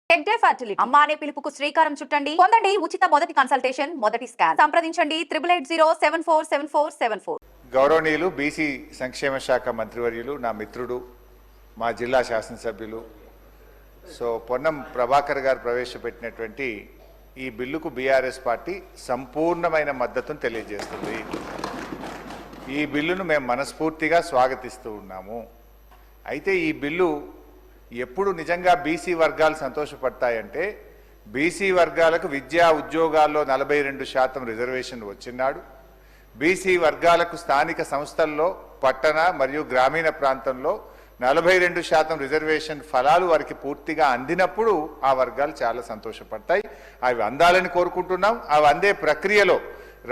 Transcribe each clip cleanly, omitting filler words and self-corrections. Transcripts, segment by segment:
Tech day fertility అమ్మ అనే పిలుపుకు శ్రీకారం చుట్టండి. పొందండి ఉచిత మొదటి కన్సల్టేషన్, మొదటి స్కాన్. సంప్రదించండి 8880747474. గౌరవనీయులు బీసీ సంక్షేమ శాఖ మంత్రివర్యులు, నా మిత్రుడు, మా జిల్లా శాసనసభ్యులు పొన్నం ప్రభాకర్ గారు ప్రవేశపెట్టినటువంటి ఈ బిల్లుకు బీఆర్ఎస్ పార్టీ సంపూర్ణమైన మద్దతును తెలియజేస్తుంది. ఈ బిల్లును మేము మనస్ఫూర్తిగా స్వాగతిస్తూ ఉన్నాము. అయితే ఈ బిల్లు ఎప్పుడు నిజంగా బీసీ వర్గాలు సంతోషపడతాయంటే, బీసీ వర్గాలకు విద్యా ఉద్యోగాల్లో 42% రిజర్వేషన్ వచ్చినాడు. బీసీ వర్గాలకు స్థానిక సంస్థల్లో పట్టణ మరియు గ్రామీణ ప్రాంతంలో 42% రిజర్వేషన్ ఫలాలు వారికి పూర్తిగా అందినప్పుడు ఆ వర్గాలు చాలా సంతోషపడతాయి. అవి అందాలని కోరుకుంటున్నాం. అవి అందే ప్రక్రియలో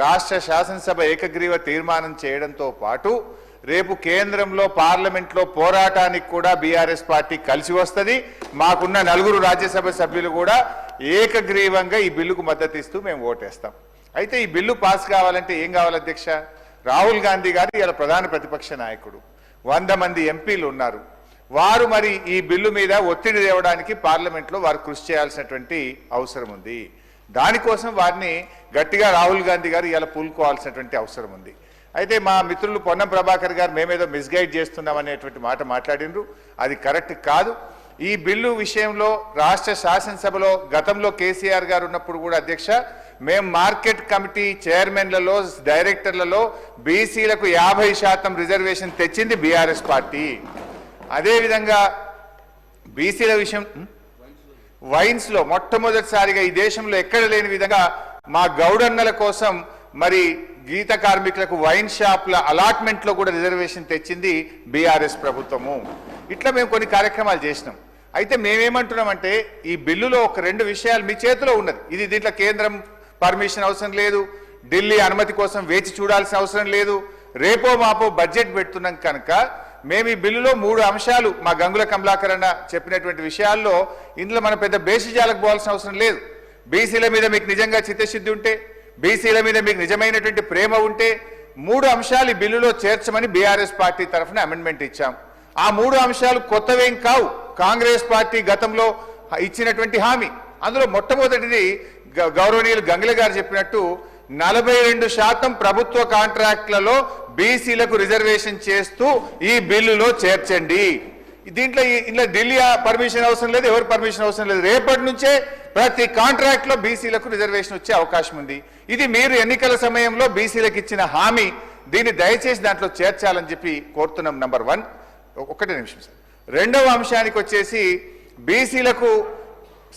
రాష్ట్ర శాసనసభ ఏకగ్రీవ తీర్మానం చేయడంతో పాటు రేపు కేంద్రంలో పార్లమెంట్లో పోరాటానికి కూడా బీఆర్ఎస్ పార్టీ కలిసి వస్తుంది. మాకున్న 4 రాజ్యసభ సభ్యులు కూడా ఏకగ్రీవంగా ఈ బిల్లుకు మద్దతు ఇస్తూ మేము ఓటేస్తాం. అయితే ఈ బిల్లు పాస్ కావాలంటే ఏం కావాలి అధ్యక్ష? రాహుల్ గాంధీ గారు ఇలా ప్రధాన ప్రతిపక్ష నాయకుడు, 100 మంది ఎంపీలు ఉన్నారు. వారు మరి ఈ బిల్లు మీద ఒత్తిడి తేవడానికి పార్లమెంట్లో వారు కృషి చేయాల్సినటువంటి అవసరం ఉంది. దానికోసం వారిని గట్టిగా రాహుల్ గాంధీ గారు ఇలా పూనుకోవాల్సినటువంటి అవసరం ఉంది. అయితే మా మిత్రులు పొన్నం ప్రభాకర్ గారు మేమేదో మిస్గైడ్ చేస్తున్నాం అనేటువంటి మాట మాట్లాడినరు. అది కరెక్ట్ కాదు. ఈ బిల్లు విషయంలో రాష్ట్ర శాసనసభలో గతంలో కేసీఆర్ గారు ఉన్నప్పుడు కూడా అధ్యక్ష, మేము మార్కెట్ కమిటీ చైర్మన్లలో, డైరెక్టర్లలో బీసీలకు 50% రిజర్వేషన్ తెచ్చింది బీఆర్ఎస్ పార్టీ. అదేవిధంగా బీసీల విషయం వైన్స్లో మొట్టమొదటిసారిగా ఈ దేశంలో ఎక్కడ లేని విధంగా మా గౌడన్నల కోసం మరి గీత కార్మికులకు వైన్ షాప్ల అలాట్మెంట్లో కూడా రిజర్వేషన్ తెచ్చింది బీఆర్ఎస్ ప్రభుత్వము. ఇట్లా మేము కొన్ని కార్యక్రమాలు చేసినాం. అయితే మేమేమంటున్నామంటే, ఈ బిల్లులో ఒక 2 విషయాలు మీ చేతిలో ఉన్నది. ఇది దీంట్లో కేంద్రం పర్మిషన్ అవసరం లేదు, ఢిల్లీ అనుమతి కోసం వేచి చూడాల్సిన అవసరం లేదు. రేపో మాపో బడ్జెట్ పెడుతున్నాం కనుక మేము ఈ బిల్లులో 3 అంశాలు మా గంగుల కమలాకర్ అన్న చెప్పినటువంటి విషయాల్లో ఇందులో మన పెద్ద బేసిజాలకు పోవాల్సిన అవసరం లేదు. బీసీల మీద మీకు నిజంగా చిత్తశుద్ధి ఉంటే, బీసీల మీద మీకు నిజమైనటువంటి ప్రేమ ఉంటే 3 అంశాలు ఈ బిల్లులో చేర్చమని బీఆర్ఎస్ పార్టీ తరఫున అమెండ్మెంట్ ఇచ్చాం. ఆ 3 అంశాలు కొత్తవేం కావు, కాంగ్రెస్ పార్టీ గతంలో ఇచ్చినటువంటి హామీ. అందులో మొట్టమొదటిది గౌరవనీయులు గంగుల గారు చెప్పినట్టు 42% ప్రభుత్వ కాంట్రాక్ట్లలో బీసీలకు రిజర్వేషన్ చేస్తూ ఈ బిల్లులో చేర్చండి. దీంట్లో ఢిల్లీ పర్మిషన్ అవసరం లేదు, ఎవరు పర్మిషన్ అవసరం లేదు. రేపటి నుంచే ప్రతి కాంట్రాక్ట్ లో బీసీలకు రిజర్వేషన్ వచ్చే అవకాశం ఉంది. ఇది మీరు ఎన్నికల సమయంలో బీసీలకు ఇచ్చిన హామీ. దీన్ని దయచేసి దాంట్లో చేర్చాలని చెప్పి కోరుతున్నాం. నంబర్ 1. 1 నిమిషం సార్. 2వ అంశానికి వచ్చేసి బీసీలకు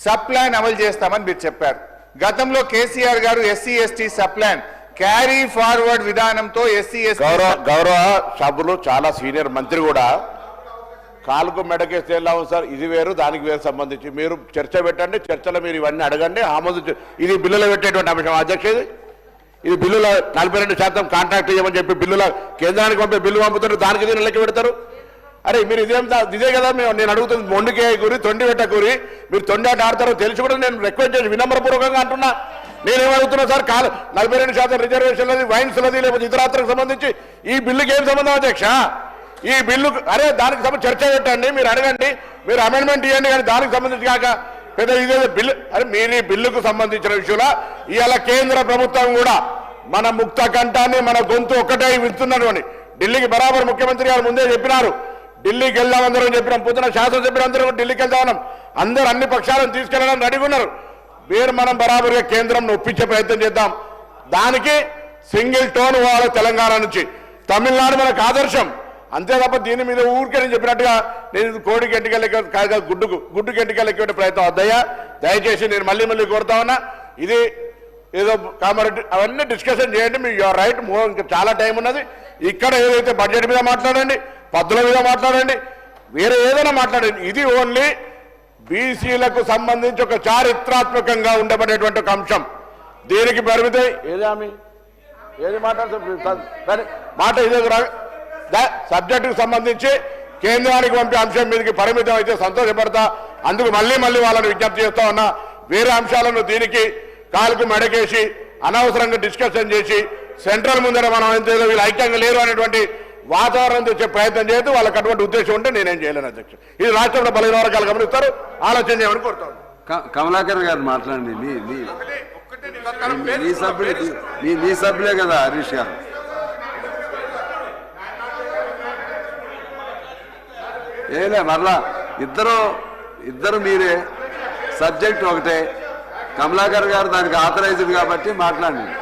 సప్లాన్ అమలు చేస్తామని మీరు చెప్పారు. గతంలో కేసీఆర్ గారు SC ST subplan carry forward విధానంతో ఎస్సీ ఎస్టీ గౌరవ సభ్యులు చాలా సీనియర్ మంత్రి కూడా కాలుకు మెడకేస్తే ఎలా ఉంది సార్? ఇది వేరు దానికి వేరు సంబంధించి మీరు చర్చ పెట్టండి. చర్చలో మీరు ఇవన్నీ అడగండి. ఆమోదించు. ఇది బిల్లులో పెట్టేటువంటి అంశం అధ్యక్ష. ఇది బిల్లులో 42% కాంట్రాక్ట్ ఇవ్వమని చెప్పి బిల్లులో కేంద్రానికి పంపే బిల్లు పంపుతారు, దానికి దీన్ని లెక్క పెడతారు. అరే మీరు ఇదే కదా నేను అడుగుతుంది. మొండికే గురి తొండి పెట్ట గురి, మీరు తొండాట ఆడతారో తెలిసి కూడా నేను రిక్వెస్ట్ చేసి వినమ్రపూర్వకంగా అంటున్నా. నేనేమడుగుతున్నా సార్, 42% రిజర్వేషన్లది, వైన్స్లది, లేకపోతే ఇతరాత్రకు సంబంధించి ఈ బిల్లుకి ఏం సంబంధం అధ్యక్ష? ఈ బిల్లు అరే దానికి సంబంధించి చర్చ పెట్టండి, మీరు అడగండి, మీరు అమెండ్మెంట్ ఇవ్వండి. కానీ దానికి సంబంధించి కాక పెద్ద ఇదే బిల్లు. అరే మీరు ఈ బిల్లుకు సంబంధించిన విషయంలో ఇవాళ కేంద్ర ప్రభుత్వం కూడా మన ముక్త కంఠాన్ని, మన గొంతు ఒక్కటే వింటున్నాడు అని ఢిల్లీకి బరాబర్ ముఖ్యమంత్రి గారు ముందే చెప్పినారు. ఢిల్లీకి వెళ్దాం అందరం చెప్పినాం. పొద్దున శాసనసభ్యులు అందరూ ఢిల్లీకి వెళ్దాం. అందరూ అన్ని పక్షాలను తీసుకెళ్లడానికి రెడీగా ఉన్నారు. మీరు మనం బరాబర్గా కేంద్రం ఒప్పించే ప్రయత్నం చేద్దాం. దానికి సింగిల్ టోన్ వాళ్ళ తెలంగాణ నుంచి తమిళనాడు మనకు ఆదర్శం. అంతే తప్ప దీని మీద ఊరికే చెప్పినట్టుగా నేను కోడికి ఎంటికలెక్క గుడ్డుకి ఎంటికలెక్కే ప్రయత్నం వద్దయ్యా. దయచేసి నేను మళ్ళీ కోరుతా ఉన్నా. ఇది ఏదో కామారెడ్డి అవన్నీ డిస్కషన్ చేయండి. Me your right. ఇంకా చాలా టైం ఉన్నది. ఇక్కడ ఏదైతే బడ్జెట్ మీద మాట్లాడండి, పద్దుల మీద మాట్లాడండి, వేరే ఏదైనా మాట్లాడండి. ఇది ఓన్లీ బీసీలకు సంబంధించి ఒక చారిత్రాత్మకంగా ఉండబడేటువంటి ఒక అంశం. దీనికి పరిమితి ఏది మాట్లాడుతుంది మాట ఇదే సబ్జెక్టుకు సంబంధించి కేంద్రానికి పంపే అంశం మీదకి పరిమితం అయితే సంతోషపడతా. అందుకు మళ్ళీ వాళ్ళని విజ్ఞప్తి చేస్తా ఉన్నా. వేరే అంశాలను దీనికి కాలుకు మెడకేసి అనవసరంగా డిస్కషన్ చేసి సెంట్రల్ ముందర మనం ఎంతో వీళ్ళు ఐక్యంగా లేరు అనేటువంటి వాతావరణం తెచ్చే ప్రయత్నం చేయదు. వాళ్ళకి అటువంటి ఉద్దేశం ఉంటే నేనేం చేయలేను అధ్యక్ష. ఇది రాష్ట్రంలో బలహీన వర్గాలు గమనిస్తారు, ఆలోచన చేయమని కోరుతాను. కమలాకర్ గారు మాట్లాడండి. మీ సభ్యులే కదా హరీష్ గారు. ఏలే మరలా ఇద్దరు మీరే, సబ్జెక్ట్ ఒకటే. కమలాకర్ గారు దానికి ఆథరైజ్డ్ కాబట్టి మాట్లాడండి.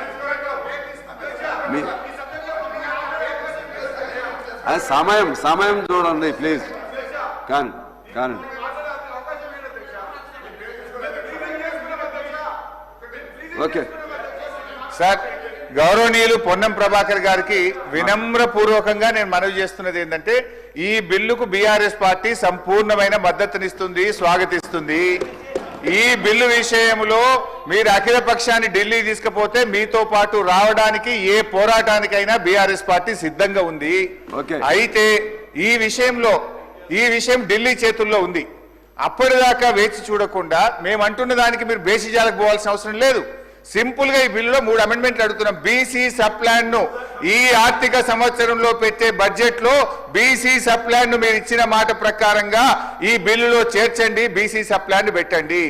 సమయం చూడండి ప్లీజ్. కానీ ఓకే సార్, గౌరవనీయులు పొన్నం ప్రభాకర్ గారికి వినమ్రపూర్వకంగా నేను మనవి చేస్తున్నది ఏంటంటే, ఈ బిల్లుకు బీఆర్ఎస్ పార్టీ సంపూర్ణమైన మద్దతునిస్తుంది, స్వాగతిస్తుంది. ఈ బిల్లు విషయంలో మీరు అఖిల పక్షాన్ని ఢిల్లీ తీసుకుపోతే మీతో పాటు రావడానికి ఏ పోరాటానికైనా బీఆర్ఎస్ పార్టీ సిద్ధంగా ఉంది. అయితే ఈ విషయం ఢిల్లీ చేతుల్లో ఉంది. అప్పటిదాకా వేచి చూడకుండా మేము అంటున్న దానికి మీరు బేసిజాలకు పోవాల్సిన అవసరం లేదు. సింపుల్ గా ఈ బిల్లులో 3 అమెండ్మెంట్లు అడుగుతున్నాం. బీసీ సబ్ ప్లాన్ ను ఈ ఆర్థిక సంవత్సరంలో పెట్టే బడ్జెట్ లో బీసీ సబ్ ప్లాన్ ను మీరు ఇచ్చిన మాట ప్రకారంగా ఈ బిల్లులో చేర్చండి. బీసీ సబ్ ప్లాన్ పెట్టండి.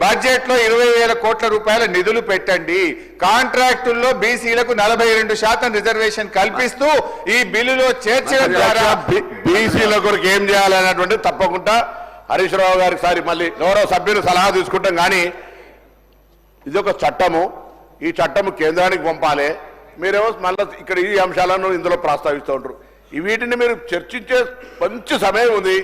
బడ్జెట్ లో 20,000 కోట్ల రూపాయల నిధులు పెట్టండి. కాంట్రాక్టుల్లో బీసీలకు 42% రిజర్వేషన్ కల్పిస్తూ ఈ బిల్లులో చేర్చడం ద్వారా బీసీల కొరకు ఏం చేయాలనేటువంటి తప్పకుండా హరీష్ రావు గారికి సారి మళ్ళీ గౌరవ సభ్యులు సలహా తీసుకుంటాం. కానీ ఇది ఒక చట్టము, ఈ చట్టము కేంద్రానికి పంపాలి. మీరేమో మళ్ళీ ఇక్కడ ఈ అంశాలను ఇందులో ప్రస్తావిస్తూ ఉంటారు. వీటిని మీరు చర్చించే మంచి సమయం ఉంది.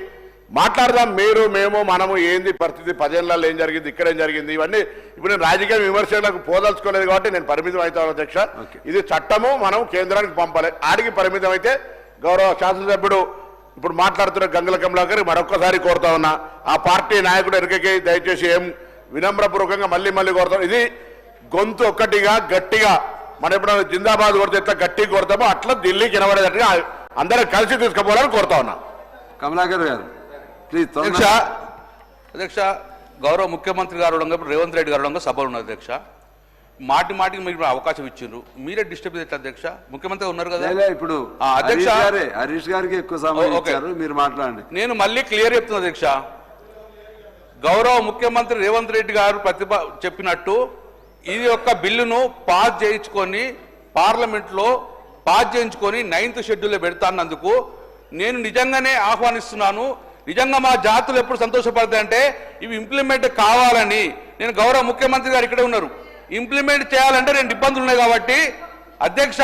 మాట్లాడదాం. మేము మనము ఏంది పరిస్థితి, 10 ఏళ్లలో ఏం జరిగింది, ఇక్కడ ఏం జరిగింది, ఇవన్నీ ఇప్పుడు నేను రాజకీయ విమర్శలకు పోదలుచుకోలేదు కాబట్టి నేను పరిమితం అవుతాను అధ్యక్ష. ఇది చట్టము, మనం కేంద్రానికి పంపాలి. ఆడికి పరిమితం అయితే గౌరవ శాసనసభ్యుడు ఇప్పుడు మాట్లాడుతున్న గంగుల కమలాకర్ మరొక్కసారి కోరుతా ఉన్నా, ఆ పార్టీ నాయకుడు ఎరుకకి దయచేసి ఏం వినమ్రపూర్వకంగా మళ్ళీ కోరుతాం. ఇది గొంతు ఒక్కటిగా గట్టిగా మనం ఎప్పుడైనా జిందాబాద్ కొడితే ఎట్లా గట్టిగా కొడతామో అట్లా ఢిల్లీకి వినబడేటట్టుగా అందరూ కలిసి తీసుకుపోవాలని కోరుతా ఉన్నా. కమలాకర్ గారు ప్లీజ్. అధ్యక్ష, గౌరవ ముఖ్యమంత్రి గారు రేవంత్ రెడ్డి గారు సభలు ఉన్నారు అధ్యక్ష. మాటికి మీరు అవకాశం ఇచ్చిండ్రు, మీరే డిస్టర్బ్ చేస్తారు అధ్యక్ష. ముఖ్యమంత్రి ఉన్నారు కదా ఇప్పుడు అధ్యక్ష. హరీష్ గారికి ఎక్కువ సమయం ఇచ్చారు, మీరు మాట్లాడండి. నేను మళ్ళీ క్లియర్ చెప్తున్నా అధ్యక్ష. గౌరవ ముఖ్యమంత్రి రేవంత్ రెడ్డి గారు చెప్పినట్టు ఇది యొక్క బిల్లును పాస్ చేయించుకొని పార్లమెంట్లో పాస్ చేయించుకొని 9th షెడ్యూల్లో పెడతాన్నందుకు నేను నిజంగానే ఆహ్వానిస్తున్నాను. నిజంగా మా జాతులు ఎప్పుడు సంతోషపడతాయంటే ఇవి ఇంప్లిమెంట్ కావాలని. నేను గౌరవ ముఖ్యమంత్రి గారు ఇక్కడే ఉన్నారు, ఇంప్లిమెంట్ చేయాలంటే 2 ఇబ్బందులు ఉన్నాయి కాబట్టి అధ్యక్ష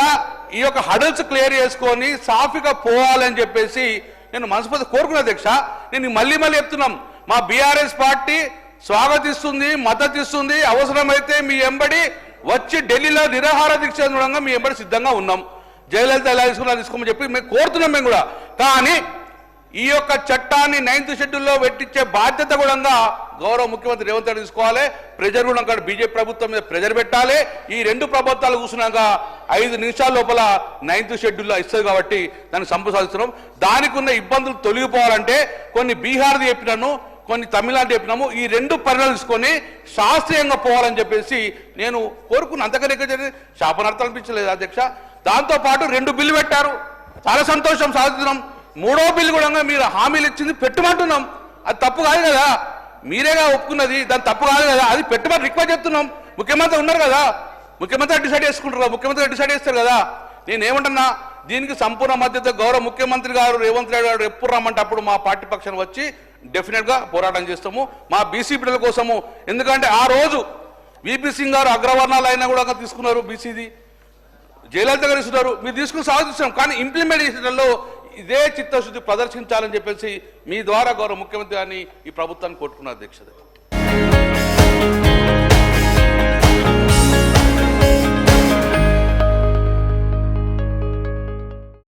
ఈ యొక్క హడల్స్ క్లియర్ చేసుకొని సాఫీగా పోవాలని చెప్పేసి నేను మనస్ఫూర్తి కోరుకున్నా అధ్యక్ష. నేను మళ్ళీ చెప్తున్నాం, మా బీఆర్ఎస్ పార్టీ స్వాగతిస్తుంది, మద్దతు ఇస్తుంది. అవసరమైతే మీ ఎంబడి వచ్చి ఢిల్లీలో నిరాహార దీక్ష చూడంగా మీ ఎంబడి సిద్ధంగా ఉన్నాం. జయలలిత ఎలా తీసుకోమని చెప్పి మేము కోరుతున్నాం మేము కూడా. కానీ ఈ యొక్క చట్టాన్ని 9th షెడ్యూల్లో పెట్టించే బాధ్యత కూడా గౌరవ ముఖ్యమంత్రి రేవంత్ రెడ్డి తీసుకోవాలి. ప్రెజర్ కూడా బీజేపీ ప్రభుత్వం మీద ప్రెజర్ పెట్టాలి. ఈ 2 ప్రభుత్వాలు కూర్చున్నాక 5 నిమిషాల లోపల 9th షెడ్యూల్లో ఇస్తుంది కాబట్టి దాన్ని సంప్రసాదిస్తున్నాం. దానికి ఉన్న ఇబ్బందులు తొలగిపోవాలంటే కొన్ని బీహార్ది చెప్పినాను, కొన్ని తమిళనాడు చెప్పినాము. ఈ 2 పరిణామాలు తీసుకొని శాస్త్రీయంగా పోవాలని చెప్పేసి నేను కోరుకున్నాను. అంతకన్నా శాపనార్థం అనిపించలేదు అధ్యక్ష. దాంతోపాటు 2 బిల్లు పెట్టారు, చాలా సంతోషం, సాధిస్తున్నాం. 3వ బిల్లు కూడా మీరు హామీలు ఇచ్చింది పెట్టమంటున్నాం. అది తప్పు కాదు కదా, మీరేగా ఒప్పుకున్నది, దాని తప్పు కాదు కదా. అది పెట్టమని రిక్వెస్ట్ చేస్తున్నాం. ముఖ్యమంత్రి ఉన్నారు కదా, ముఖ్యమంత్రి డిసైడ్ చేసుకుంటారు కదా, ముఖ్యమంత్రి డిసైడ్ చేస్తారు కదా. నేనేమంటున్నా, దీనికి సంపూర్ణ మద్దతు గౌరవ ముఖ్యమంత్రి గారు రేవంత్ రెడ్డి గారు ఎప్పుడు రమ్మంటే అప్పుడు మా పార్టీ పక్షాన్ని వచ్చి డెఫినెట్గా పోరాటం చేస్తాము మా బీసీ బిడ్డల కోసము. ఎందుకంటే ఆ రోజు విపి సింగ్ గారు అగ్రవర్ణాలు అయినా కూడా తీసుకున్నారు, బీసీది జయలలిత గారు ఇస్తున్నారు, మీరు తీసుకుని సాధిస్తున్నాం. కానీ ఇంప్లిమెంట్ చేసేటల్లో ఇదే చిత్తశుద్ధి ప్రదర్శించాలని చెప్పేసి మీ ద్వారా గౌరవ ముఖ్యమంత్రి గారిని ఈ ప్రభుత్వాన్ని కోరుకున్నారు అధ్యక్షత.